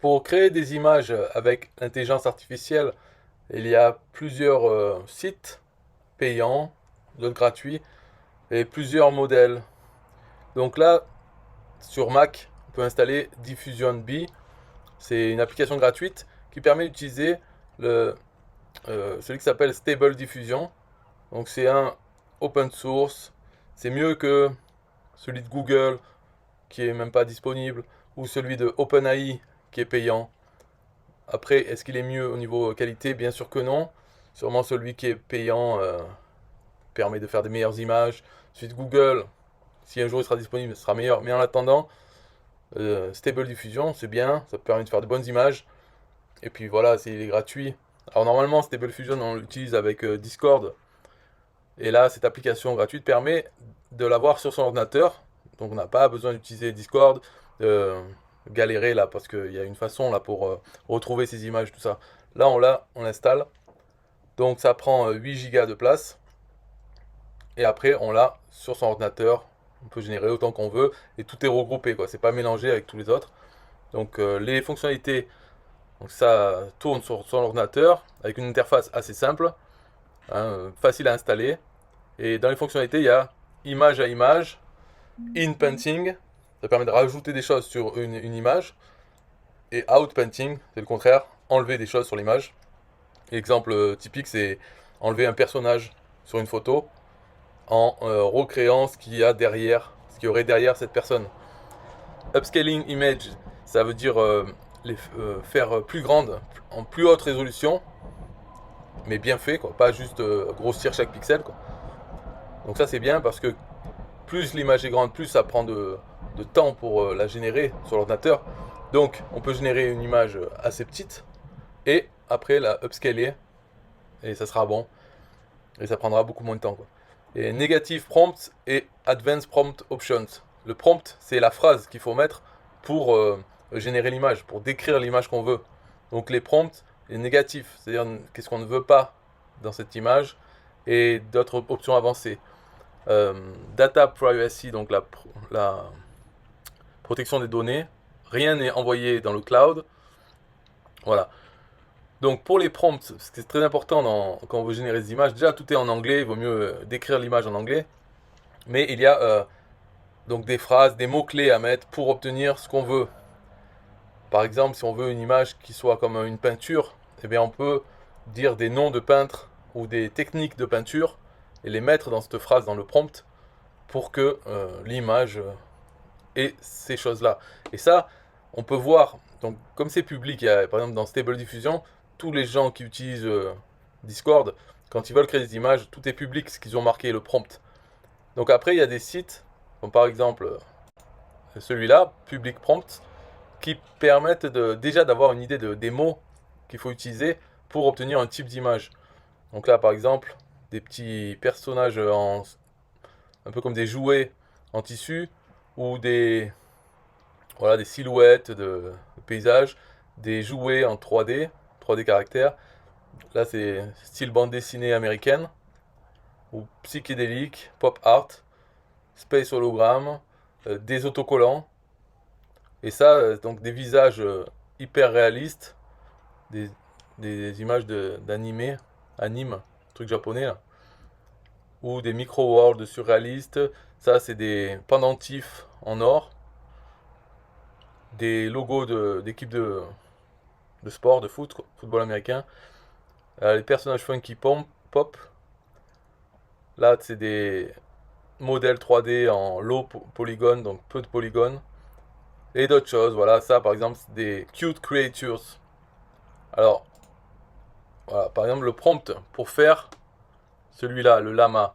Pour créer des images avec l'intelligence artificielle, il y a plusieurs sites payants, d'autres gratuits, et plusieurs modèles. Donc là, sur Mac, on peut installer Diffusion B. C'est une application gratuite qui permet d'utiliser celui qui s'appelle Stable Diffusion. Donc c'est un open source. C'est mieux que celui de Google qui est même pas disponible ou celui de OpenAI qui est payant. Après, est-ce qu'il est mieux au niveau qualité? Bien sûr que non. Sûrement celui qui est payant permet de faire des meilleures images. Celui de Google, si un jour il sera disponible, ce sera meilleur. Mais en attendant, Stable Diffusion, c'est bien. Ça permet de faire de bonnes images. Et puis voilà, il est gratuit. Alors normalement, Stable Diffusion, on l'utilise avec Discord. Et là, cette application gratuite permet de l'avoir sur son ordinateur. Donc on n'a pas besoin d'utiliser Discord, galérer là, parce qu'il y a une façon là pour retrouver ces images, tout ça. Là, on l'installe. Donc ça prend 8 Go de place. Et après, on l'a sur son ordinateur. On peut générer autant qu'on veut. Et tout est regroupé, quoi. C'est pas mélangé avec tous les autres. Donc les fonctionnalités, donc ça tourne sur son ordinateur avec une interface assez simple, hein, facile à installer. Et dans les fonctionnalités, il y a image à image, in painting, ça permet de rajouter des choses sur une image, et out painting, c'est le contraire, enlever des choses sur l'image. L'exemple typique, c'est enlever un personnage sur une photo en recréant ce qu'il y a derrière, ce qu'il y aurait derrière cette personne. Upscaling image, ça veut dire faire plus grande, en plus haute résolution, mais bien fait, quoi, pas juste grossir chaque pixel, quoi. Donc ça c'est bien parce que plus l'image est grande, plus ça prend de temps pour la générer sur l'ordinateur. Donc on peut générer une image assez petite et après la upscaler et ça sera bon. Et ça prendra beaucoup moins de temps, quoi. Et Negative Prompt et Advanced Prompt Options. Le prompt, c'est la phrase qu'il faut mettre pour générer l'image, pour décrire l'image qu'on veut. Donc les prompts, les négatifs, c'est-à-dire qu'est-ce qu'on ne veut pas dans cette image, et d'autres options avancées. Data privacy, donc la protection des données. Rien n'est envoyé dans le cloud. Voilà. Donc pour les prompts, c'est très important quand on veut générer des images. Déjà tout est en anglais, il vaut mieux décrire l'image en anglais. Mais il y a donc des phrases, des mots-clés à mettre pour obtenir ce qu'on veut. Par exemple, si on veut une image qui soit comme une peinture, eh bien on peut dire des noms de peintres ou des techniques de peinture et les mettre dans cette phrase, dans le prompt, pour que l'image ait ces choses-là. Et ça, on peut voir, donc comme c'est public, il y a, par exemple dans Stable Diffusion, tous les gens qui utilisent Discord, quand ils veulent créer des images, tout est public, ce qu'ils ont marqué, le prompt. Donc après, il y a des sites, comme par exemple celui-là, Public Prompt, qui permettent déjà d'avoir une idée des mots qu'il faut utiliser pour obtenir un type d'image. Donc là, par exemple, des petits personnages un peu comme des jouets en tissu, ou voilà, des silhouettes de paysages, des jouets en 3D, 3D caractères. Là, c'est style bande dessinée américaine, ou psychédélique, pop art, space hologramme, des autocollants. Et ça, donc des visages hyper réalistes, des, des images d'animés, anime, truc japonais là, ou des micro-worlds surréalistes. Ça, c'est des pendentifs en or, des logos d'équipes de sport, de foot, football américain. Les personnages funky pop. Là, c'est des modèles 3D en low polygone, donc peu de polygones. Et d'autres choses, voilà, ça par exemple, c'est des cute creatures. Alors, voilà, par exemple, le prompt pour faire celui-là, le lama,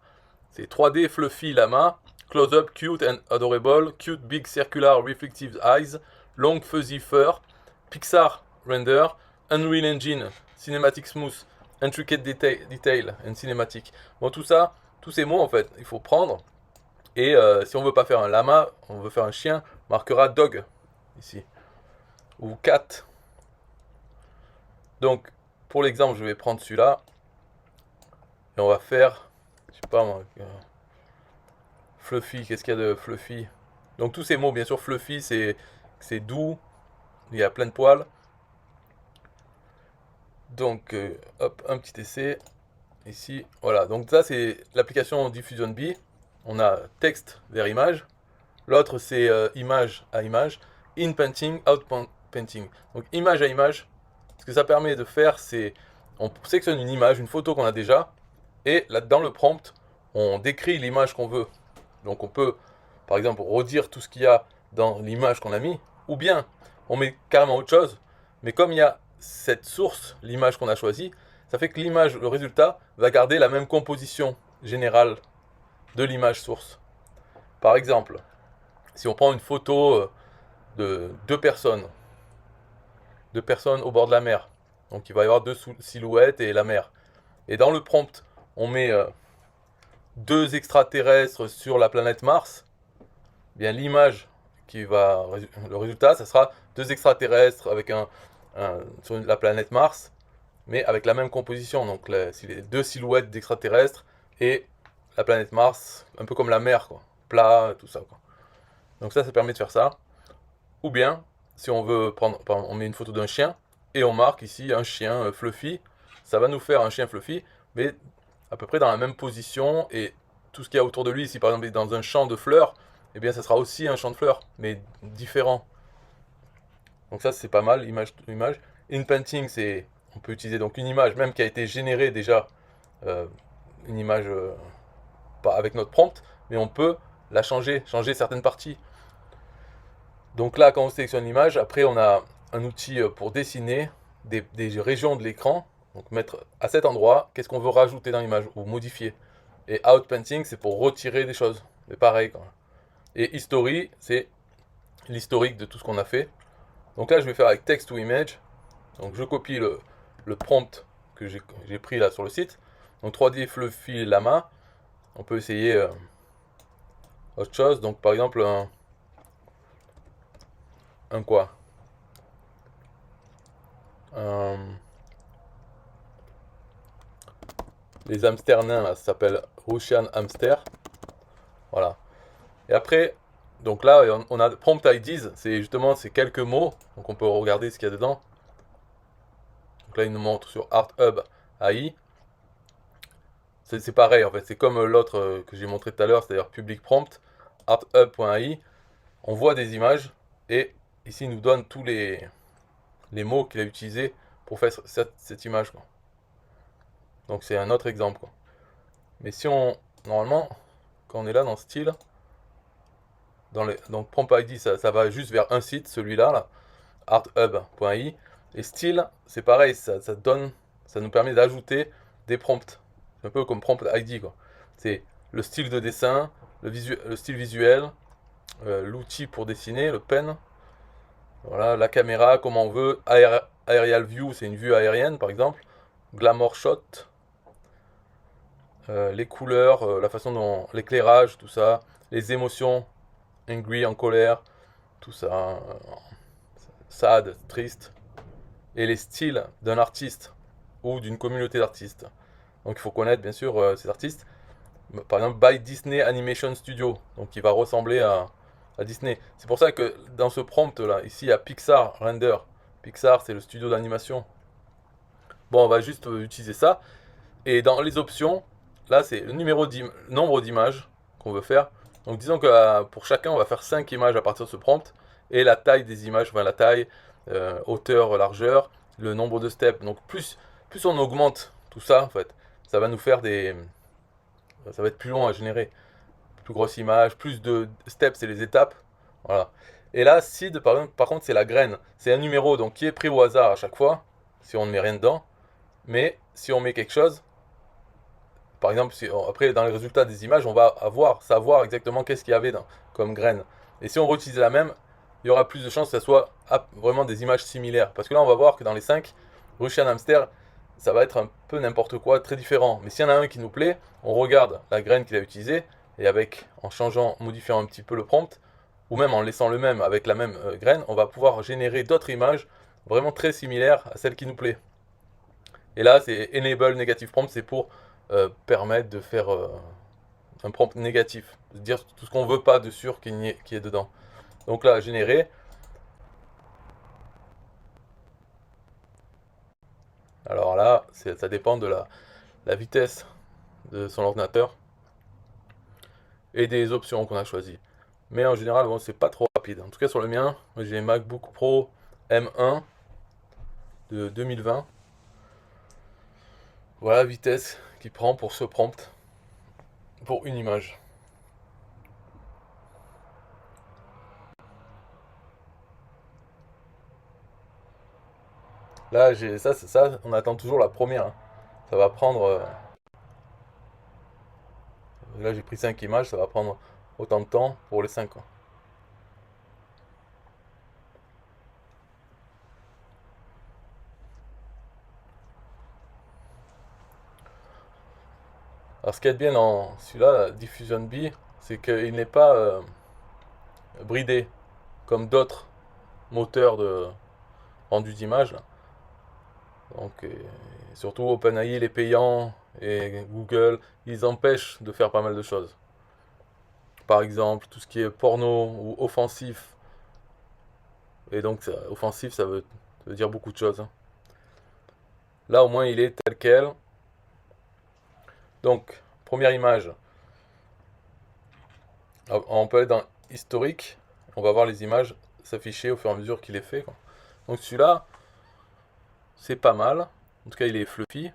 c'est 3D fluffy lama, close-up cute and adorable, cute big circular reflective eyes, long fuzzy fur, Pixar render, Unreal Engine, cinematic smooth, intricate detail and cinematic. Bon, tout ça, tous ces mots en fait, il faut prendre. Et si on veut pas faire un lama, on veut faire un chien, on marquera dog ici. Ou cat. Donc, pour l'exemple, je vais prendre celui-là. Et on va faire, je sais pas moi, fluffy, qu'est-ce qu'il y a de fluffy? Donc tous ces mots, bien sûr, fluffy, c'est doux, il y a plein de poils. Donc, hop, un petit essai ici. Voilà, donc ça c'est l'application Diffusion B. On a texte vers image. L'autre c'est image à image. In painting, out painting. Donc image à image. Ce que ça permet de faire, c'est on sélectionne une image, une photo qu'on a déjà, et là dans le prompt, on décrit l'image qu'on veut. Donc on peut, par exemple, redire tout ce qu'il y a dans l'image qu'on a mis, ou bien on met carrément autre chose, mais comme il y a cette source, l'image qu'on a choisie, ça fait que l'image, le résultat, va garder la même composition générale de l'image source. Par exemple, si on prend une photo de deux personnes au bord de la mer, donc il va y avoir deux silhouettes et la mer. Et dans le prompt, on met deux extraterrestres sur la planète Mars, eh bien l'image qui va, le résultat, ça sera deux extraterrestres avec sur la planète Mars, mais avec la même composition. Donc les deux silhouettes d'extraterrestres et la planète Mars, un peu comme la mer, quoi, plat, tout ça, quoi. Donc ça permet de faire ça. Ou bien, si on veut prendre, on met une photo d'un chien et on marque ici un chien fluffy, ça va nous faire un chien fluffy, mais à peu près dans la même position et tout ce qu'il y a autour de lui. Si par exemple il est dans un champ de fleurs, eh bien ça sera aussi un champ de fleurs, mais différent. Donc ça c'est pas mal, image. In painting, c'est on peut utiliser donc une image même qui a été générée déjà, euh, une image pas avec notre prompt, mais on peut la changer certaines parties. Donc là, quand on sélectionne l'image, après on a un outil pour dessiner des régions de l'écran. Donc mettre à cet endroit, qu'est-ce qu'on veut rajouter dans l'image ou modifier. Et outpainting, c'est pour retirer des choses. C'est pareil, quoi. Et history, c'est l'historique de tout ce qu'on a fait. Donc là, je vais faire avec text to image. Donc je copie le prompt que j'ai pris là sur le site. Donc 3D Fluffy Lama. On peut essayer autre chose. Donc par exemple, un quoi un, Les hamsters nains, là, ça s'appelle Russian Hamster. Voilà. Et après, donc là, on a prompt IDs, c'est justement ces quelques mots. Donc on peut regarder ce qu'il y a dedans. Donc là, il nous montre sur Art Hub AI. C'est pareil en fait, c'est comme l'autre que j'ai montré tout à l'heure, c'est-à-dire public prompt, arthub.ai. On voit des images et ici il nous donne tous les mots qu'il a utilisés pour faire cette image, quoi. Donc c'est un autre exemple, quoi. Mais si on, normalement, quand on est là dans style, donc prompt ID, ça va juste vers un site, celui-là, là, arthub.ai. Et style, c'est pareil, ça nous permet d'ajouter des prompts. C'est un peu comme prompt ID, quoi. C'est le style de dessin, le style visuel, l'outil pour dessiner, le pen. Voilà, la caméra, comment on veut. Aerial view, c'est une vue aérienne, par exemple. Glamour shot, les couleurs, la façon dont l'éclairage, tout ça, les émotions, angry, en colère, tout ça, sad, triste, et les styles d'un artiste ou d'une communauté d'artistes. Donc il faut connaître bien sûr ces artistes. Par exemple, by Disney Animation Studio, donc qui va ressembler à Disney. C'est pour ça que dans ce prompt là, ici il y a Pixar Render. Pixar, c'est le studio d'animation. Bon, on va juste utiliser ça. Et dans les options, là c'est le nombre d'images qu'on veut faire. Donc disons que pour chacun, on va faire 5 images à partir de ce prompt. Et la taille des images, enfin la taille, hauteur, largeur, le nombre de steps. Donc plus on augmente tout ça, en fait, ça va nous faire ça va être plus long à générer. Plus grosse image, plus de steps, c'est les étapes. Voilà. Et là, seed, par contre, c'est la graine. C'est un numéro donc qui est pris au hasard à chaque fois, si on ne met rien dedans. Mais si on met quelque chose, par exemple, après dans les résultats des images, on va savoir exactement qu'est-ce qu'il y avait comme graine. Et si on réutilise la même, il y aura plus de chances que ce soit vraiment des images similaires. Parce que là, on va voir que dans les 5, Russian Hamster, ça va être un peu n'importe quoi, très différent. Mais s'il y en a un qui nous plaît, on regarde la graine qu'il a utilisée, et en changeant, modifiant un petit peu le prompt, ou même en laissant le même avec la même graine, on va pouvoir générer d'autres images vraiment très similaires à celle qui nous plaît. Et là, c'est Enable Negative Prompt, c'est pour permettre de faire un prompt négatif, de dire tout ce qu'on veut pas de sûr qui est dedans. Donc là, générer. Alors là, ça dépend de la vitesse de son ordinateur et des options qu'on a choisies. Mais en général, bon, c'est pas trop rapide. En tout cas, sur le mien, j'ai un MacBook Pro M1 de 2020. Voilà la vitesse qu'il prend pour ce prompt, pour une image. Là, c'est ça, on attend toujours la première, hein. Ça va prendre. Là, j'ai pris 5 images, ça va prendre autant de temps pour les 5, quoi. Alors, ce qui est bien dans celui-là, Diffusion B, c'est qu'il n'est pas bridé comme d'autres moteurs de rendu d'image. Donc, surtout OpenAI, les payants et Google, ils empêchent de faire pas mal de choses. Par exemple, tout ce qui est porno ou offensif. Et donc, offensif, ça veut dire beaucoup de choses, hein. Là, au moins, il est tel quel. Donc, première image. On peut aller dans historique. On va voir les images s'afficher au fur et à mesure qu'il est fait, quoi. Donc, celui-là, c'est pas mal. En tout cas, il est fluffy.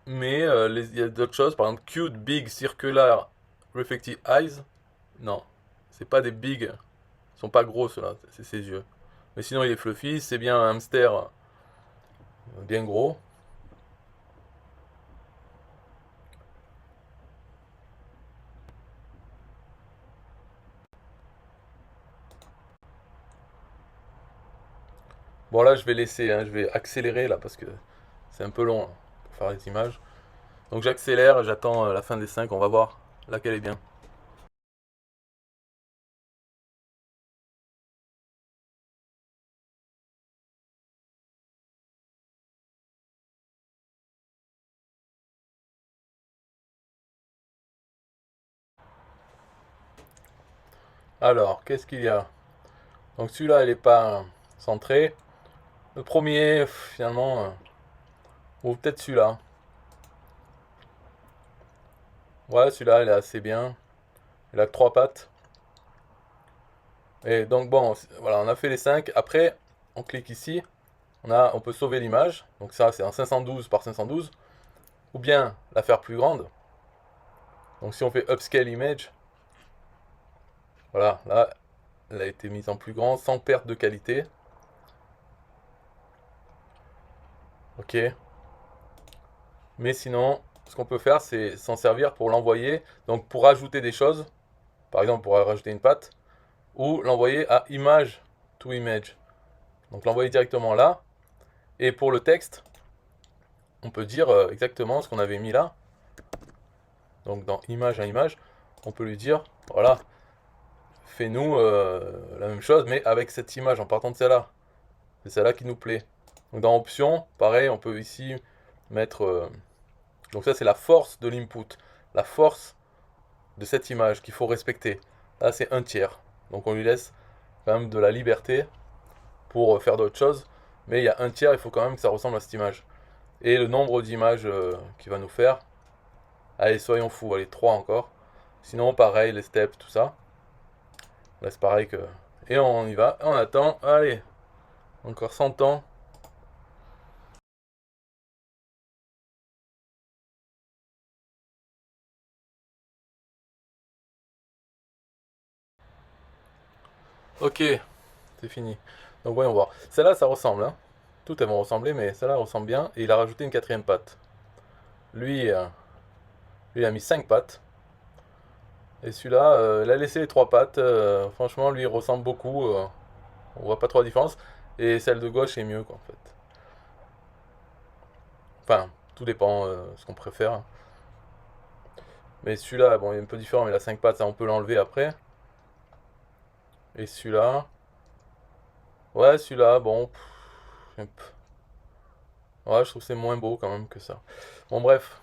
Mais il y a d'autres choses. Par exemple, cute, big, circular, reflective eyes. Non, c'est pas des big. Ils sont pas gros, ceux-là. C'est ses yeux. Mais sinon, il est fluffy. C'est bien un hamster bien gros. Bon, là, je vais laisser, hein, je vais accélérer là parce que c'est un peu long hein, pour faire les images. Donc, j'accélère, j'attends la fin des 5. On va voir laquelle est bien. Alors, qu'est-ce qu'il y a? Donc, celui-là, il est pas centré. Le premier, finalement, ou peut-être celui-là. Ouais, celui-là, il est assez bien. Il a que 3 pattes. Et donc, bon, voilà, on a fait les 5. Après, on clique ici. On peut sauver l'image. Donc, ça, c'est en 512 par 512. Ou bien la faire plus grande. Donc, si on fait Upscale Image, voilà, là, elle a été mise en plus grand sans perte de qualité. Ok. Mais sinon, ce qu'on peut faire, c'est s'en servir pour l'envoyer. Donc, pour ajouter des choses. Par exemple, pour rajouter une patte. Ou l'envoyer à image to image. Donc, l'envoyer directement là. Et pour le texte, on peut dire exactement ce qu'on avait mis là. Donc dans image à image, on peut lui dire, voilà, fais-nous la même chose, mais avec cette image, en partant de celle-là. C'est celle-là qui nous plaît. Donc dans options, pareil, on peut ici mettre... donc ça, c'est la force de l'input. La force de cette image qu'il faut respecter. Là, c'est 1/3. Donc on lui laisse quand même de la liberté pour faire d'autres choses. Mais il y a 1/3, il faut quand même que ça ressemble à cette image. Et le nombre d'images qu'il va nous faire. Allez, soyons fous, allez, 3 encore. Sinon, pareil, les steps, tout ça. Là, c'est pareil que. Et on y va, on attend. Allez, encore 100 ans. Ok, c'est fini. Donc, voyons voir. Celle-là, ça ressemble, hein. Toutes elles vont ressembler, mais celle-là ressemble bien. Et il a rajouté une quatrième patte. Lui, lui il a mis 5 pattes. Et celui-là, il a laissé les 3 pattes. Franchement, lui, il ressemble beaucoup. On voit pas trop la différence. Et celle de gauche est mieux, quoi, en fait. Enfin, tout dépend ce qu'on préfère, hein. Mais celui-là, bon, il est un peu différent, mais la 5 pattes, ça, on peut l'enlever après. Et celui-là, ouais, celui-là, bon, ouais, je trouve que c'est moins beau quand même que ça. Bon, bref.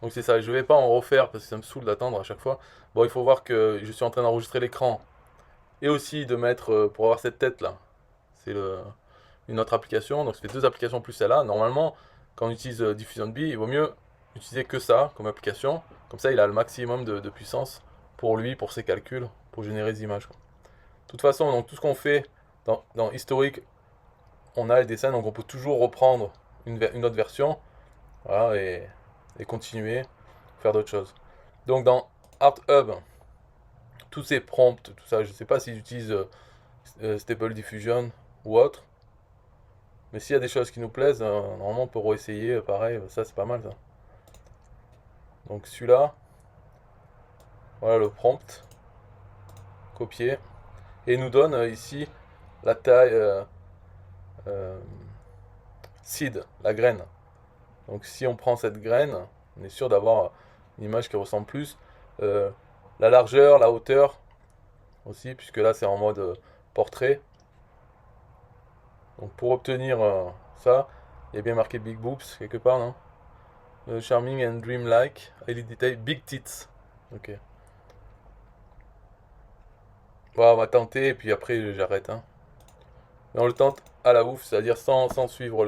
Donc c'est ça, je vais pas en refaire parce que ça me saoule d'attendre à chaque fois. Bon, il faut voir que je suis en train d'enregistrer l'écran et aussi de mettre pour avoir cette tête là. C'est une autre application, donc ça fait deux applications plus celle-là. Normalement, quand on utilise Diffusion B, il vaut mieux utiliser que ça comme application. Comme ça, il a le maximum de puissance pour lui, pour ses calculs, pour générer des images, quoi. De toute façon, donc tout ce qu'on fait dans historique, on a les dessins, donc on peut toujours reprendre une autre version, voilà, et continuer, faire d'autres choses. Donc dans Art Hub, tous ces prompts, tout ça, je ne sais pas s'ils utilisent Stable Diffusion ou autre, mais s'il y a des choses qui nous plaisent, normalement on peut réessayer, pareil, ça c'est pas mal ça. Donc celui-là, voilà le prompt, copier, et il nous donne ici la taille euh, seed, la graine. Donc si on prend cette graine, on est sûr d'avoir une image qui ressemble plus. Euh, la largeur, la hauteur aussi, puisque là c'est en mode portrait. Donc pour obtenir ça, il y a bien marqué Big Boobs quelque part, non? Charming and Dreamlike, highly detailed, Big Tits. Ok. Bon, on va tenter et puis après j'arrête, hein. Mais on le tente à la ouf, c'est-à-dire sans suivre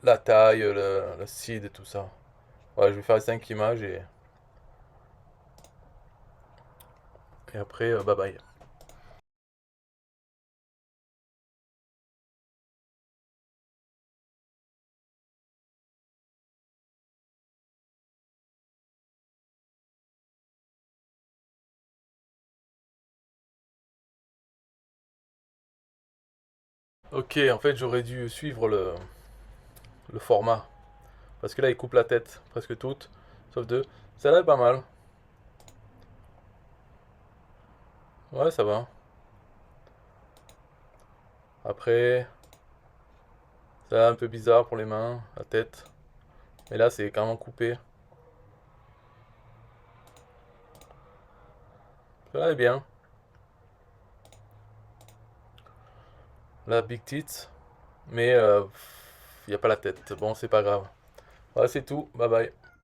la taille, le seed et tout ça. Voilà, je vais faire les 5 images et après, bye bye. Ok, en fait j'aurais dû suivre le format. Parce que là il coupe la tête, presque toute, sauf deux. Celle-là est pas mal. Ouais, ça va. Après, ça un peu bizarre pour les mains, la tête. Mais là c'est carrément coupé. Celle-là est bien. La Big Tits. Mais il n'y a pas la tête. Bon, c'est pas grave. Voilà, c'est tout. Bye bye.